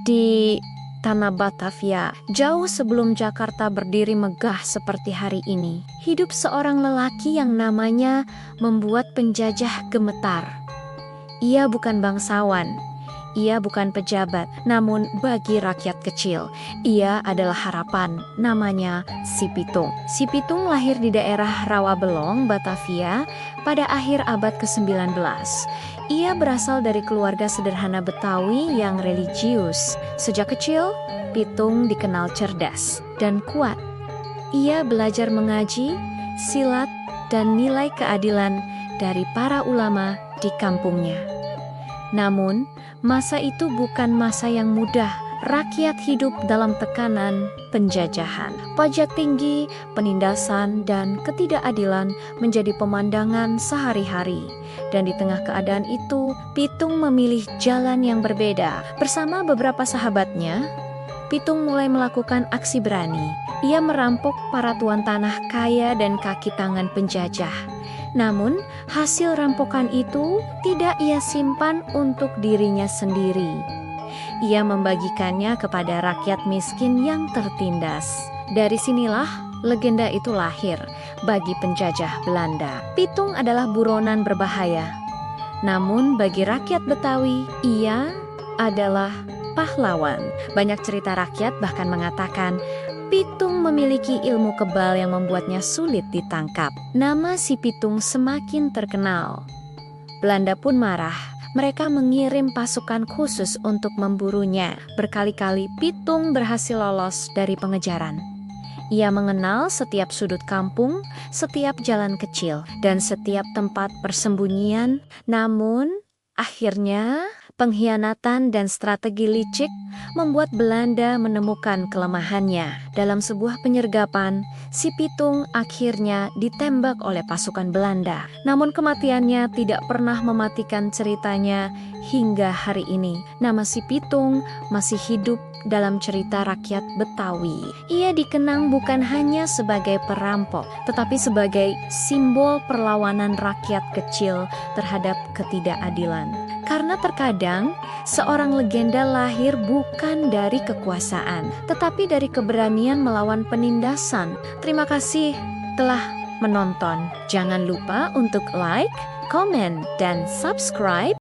di tanah Batavia, jauh sebelum Jakarta berdiri megah seperti hari ini, hidup seorang lelaki yang namanya membuat penjajah gemetar. Ia bukan bangsawan, ia bukan pejabat, namun bagi rakyat kecil, ia adalah harapan, namanya Si Pitung. Si Pitung lahir di daerah Rawabelong, Batavia, pada akhir abad ke-19. Ia berasal dari keluarga sederhana Betawi yang religius. Sejak kecil, Pitung dikenal cerdas dan kuat. Ia belajar mengaji, silat, dan nilai keadilan dari para ulama di kampungnya. Namun, masa itu bukan masa yang mudah. Rakyat hidup dalam tekanan penjajahan. Pajak tinggi, penindasan, dan ketidakadilan menjadi pemandangan sehari-hari. Dan di tengah keadaan itu, Pitung memilih jalan yang berbeda. Bersama beberapa sahabatnya, Pitung mulai melakukan aksi berani. Ia merampok para tuan tanah kaya dan kaki tangan penjajah. Namun, hasil rampokan itu tidak ia simpan untuk dirinya sendiri. Ia membagikannya kepada rakyat miskin yang tertindas. Dari sinilah legenda itu lahir bagi penjajah Belanda. Pitung adalah buronan berbahaya. Namun bagi rakyat Betawi, ia adalah pahlawan. Banyak cerita rakyat bahkan mengatakan Pitung memiliki ilmu kebal yang membuatnya sulit ditangkap. Nama Si Pitung semakin terkenal. Belanda pun marah. Mereka mengirim pasukan khusus untuk memburunya. Berkali-kali Pitung berhasil lolos dari pengejaran. Ia mengenal setiap sudut kampung, setiap jalan kecil, dan setiap tempat persembunyian. Namun, akhirnya pengkhianatan dan strategi licik membuat Belanda menemukan kelemahannya. Dalam sebuah penyergapan, Si Pitung akhirnya ditembak oleh pasukan Belanda. Namun kematiannya tidak pernah mematikan ceritanya hingga hari ini. Nama Si Pitung masih hidup dalam cerita rakyat Betawi. Ia dikenang bukan hanya sebagai perampok, tetapi sebagai simbol perlawanan rakyat kecil terhadap ketidakadilan. Karena terkadang seorang legenda lahir bukan dari kekuasaan, tetapi dari keberanian melawan penindasan. Terima kasih telah menonton. Jangan lupa untuk like, komen, dan subscribe.